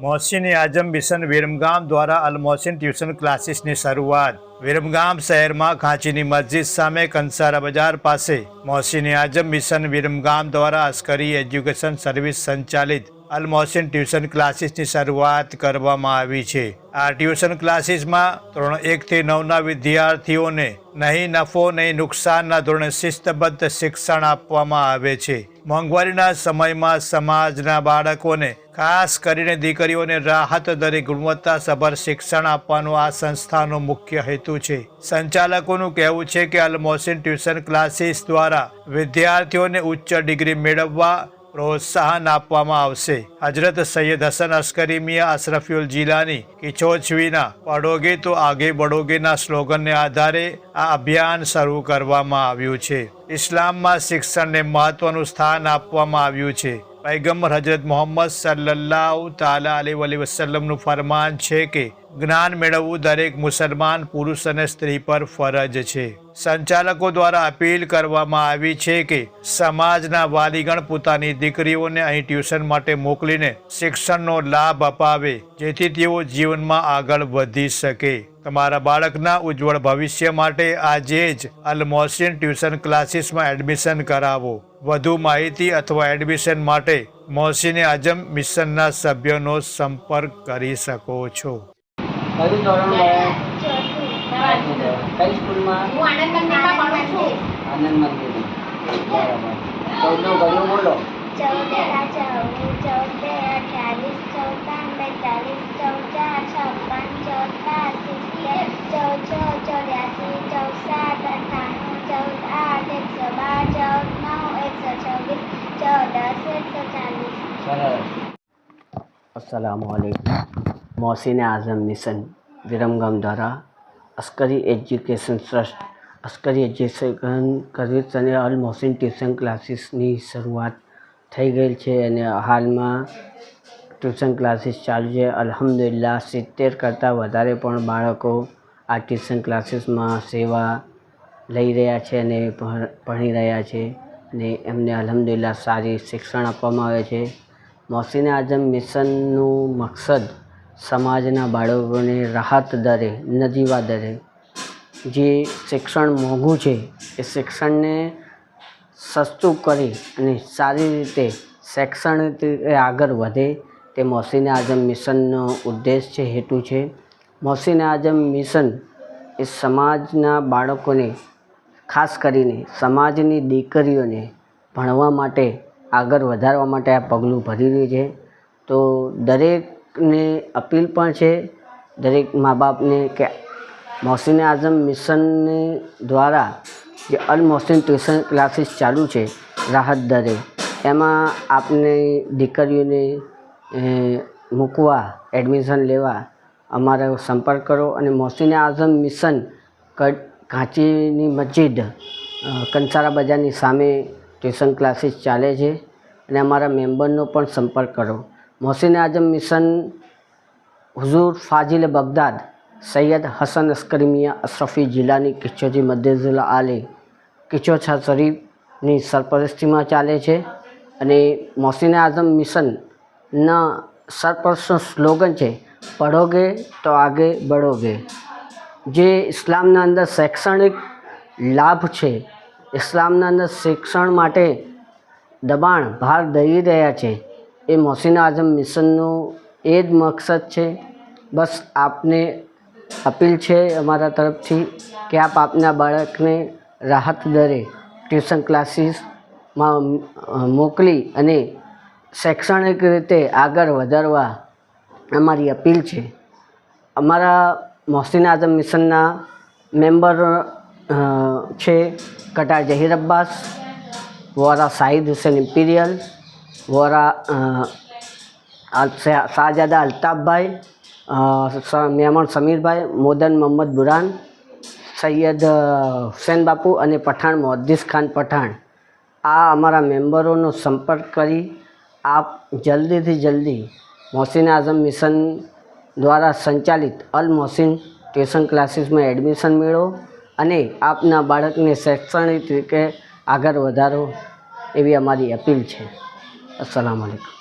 मोहसिन आजम mission Viramgam द्वारा अल Mohsin tuition क्लासीसની શરૂઆત। વિરમગામ શહેરમાં ખાંચીની મસ્જિદ સામે કંસારા બજાર પાસે મોહસિન આજમ મિશન વિરમગામ દ્વારા અસ્કરી એજ્યુકેશન સર્વિસ સંચાલિત અલ મોહસિન ટ્યુશન ક્લાસીસની શરૂઆત કરવામાં આવી છે। આ ટ્યુશન ક્લાસીસમાં ધોરણ 1 થી 9ના વિદ્યાર્થીઓને નહીં નફો નહીં નુકસાનના ધોરણે શિસ્તબદ્ધ શિક્ષણ આપવામાં આવે છે। મોંઘવારીના સમયમાં સમાજના બાળકોને ખાસ કરીને દીકરીઓને રાહત દરે ગુણવત્તાસભર શિક્ષણ આપવાનો આ સંસ્થાનો મુખ્ય હેતુ છે। સંચાલકોનું કહેવું છે કે અલ મોહસિન ટ્યુશન ક્લાસીસ દ્વારા વિદ્યાર્થીઓને ઉચ્ચ ડિગ્રી મેળવવા પ્રોત્સાહન આપવામાં આવશે। હજરત સૈયદ હસન અસ્કરી મિયા અશરફુલ જીલાની કિચોચવીના પઢોગે તો આગે બઢોગેના સ્લોગનને આધારે આ અભિયાન શરૂ કરવામાં આવ્યું છે। ઇસ્લામમાં શિક્ષણને મહત્વનું સ્થાન આપવામાં આવ્યું છે। पैगंबर हजरत मोहम्मद सल्लल्लाहु ताला अलैहि वसल्लमનું ફરમાન છે કે જ્ઞાન મેળવવું દરેક મુસલમાન પુરુષ અને સ્ત્રી પર ફરજ છે। સંચાલકો દ્વારા અપીલ કરવામાં આવી છે કે સમાજના વાલીગણ પોતાની દીકરીઓને અહીં ટ્યુશન માટે મોકલીને શિક્ષણનો લાભ અપાવે જેથી તેઓ જીવનમાં આગળ વધી શકે। તમારા બાળકના ઉજ્જવળ ભવિષ્ય માટે આજે જ અલ મોહસિન ટ્યુશન ક્લાસીસમાં એડમિશન કરાવો। વધુ માહિતી અથવા એડમિશન માટે મોહસિન આજમ મિશનના સભ્યોનો સંપર્ક કરી શકો છો। કયું ધોરણ કઈ સ્કૂલમાં? હું આનંદ મંદિરમાં ભણું છું। આનંદ મંદિર, બરાબર। 14નું ઘણું બોલો। 14 14 28 14 अस्सलामुअलैकुम। मोहसिन आजम मिशन विरमगाम द्वारा Askari education trust Askari education service અને અલ મોહસિન ટ્યુશન ક્લાસીસની શરૂઆત થઈ ગઈ છે અને હાલમાં ટ્યુશન ક્લાસીસ ચાલુ છે। અલ્હમ્દુલિલ્લાહ 70 કરતાં વધારે પણ બાળકો આ ટ્યુશન ક્લાસીસમાં સેવા લઈ રહ્યા છે અને ભણી રહ્યા છે અને એમને અલ્હમ્દુલિલ્લાહ સારી શિક્ષણ આપવામાં આવે છે। મોહસિન આઝમ મિશનનું મકસદ સમાજના બાળકોને રાહત દરે નજીવા દરે જે શિક્ષણ મોંઘું છે એ શિક્ષણને સસ્તું કરી અને સારી રીતે શૈક્ષણિક આગળ વધે તે મોહસિન આઝમ મિશનનો ઉદ્દેશ છે, હેતુ છે। મોહસિન આઝમ મિશન એ સમાજના બાળકોને ખાસ કરીને સમાજની દીકરીઓને ભણવા માટે આગળ વધારવા માટે આ પગલું ભરી રહ્યું છે। તો દરેકને અપીલ પણ છે, દરેક મા બાપને કે મોહસિન આઝમ મિશનની દ્વારા જે અલ મોહસિન ટ્યુશન ક્લાસીસ ચાલુ છે રાહત દરે, એમાં આપને દીકરીઓને મૂકવા એડમિશન લેવા અમારો સંપર્ક કરો અને મોહસિન આઝમ મિશન કાંચીની મસ્જિદ કંસારા બજારની સામે ટ્યુશન ક્લાસીસ ચાલે છે અને અમારા મેમ્બરનો પણ સંપર્ક કરો। મોહસિન આઝમ મિશન હુઝુર ફાઝિલ બગદાદ સૈયદ હસન અસ્કરી મિયા અશરફી જિલ્લાની કિચોચી મદ્દઝુલ આલી કિચોછા શરીફની સરપરસ્તીમાં ચાલે છે અને મોહસિન આઝમ મિશનના સરપરસ્તનું સ્લોગન છે પઢોગે તો આગે બઢોગે। જે ઇસ્લામના અંદર શૈક્ષણિક લાભ છે, ઇસ્લામના અંદર શિક્ષણ માટે દબાણ ભાર દઈ રહ્યા છે, એ મોહસિન આઝમ મિશનનું એ જ મકસદ છે। બસ આપને અપીલ છે અમારા તરફથી કે આપ આપના બાળકને રાહત દરે ટ્યુશન ક્લાસીસમાં મોકલી અને શૈક્ષણિક રીતે આગળ વધારવા અમારી અપીલ છે। અમારા મોહસિન આઝમ મિશનના મેમ્બર છે કટાર જહીર અબ્બાસ, વોરા સાહિદ હુસૈન ઇમ્પિરિયલ, વોરા શાહજાદા અલ્તાફભાઈ, મેમણ સમીરભાઈ, મોદન મોહમ્મદ બુરાન, સૈયદ હુસૈન બાપુ અને પઠાણ મોહદ્દીસ ખાન પઠાણ। આ અમારા મેમ્બરોનો સંપર્ક કરી આપ જલ્દીથી જલ્દી મોહસિન આઝમ મિશન દ્વારા સંચાલિત અલ મોહસિન ટ્યુશન ક્લાસીસમાં એડમિશન મેળવો અને આપના બાળકને શૈક્ષણિક રીતે આગળ વધારો એવી અમારી અપીલ છે। અસ્સલામુ અલૈકુમ।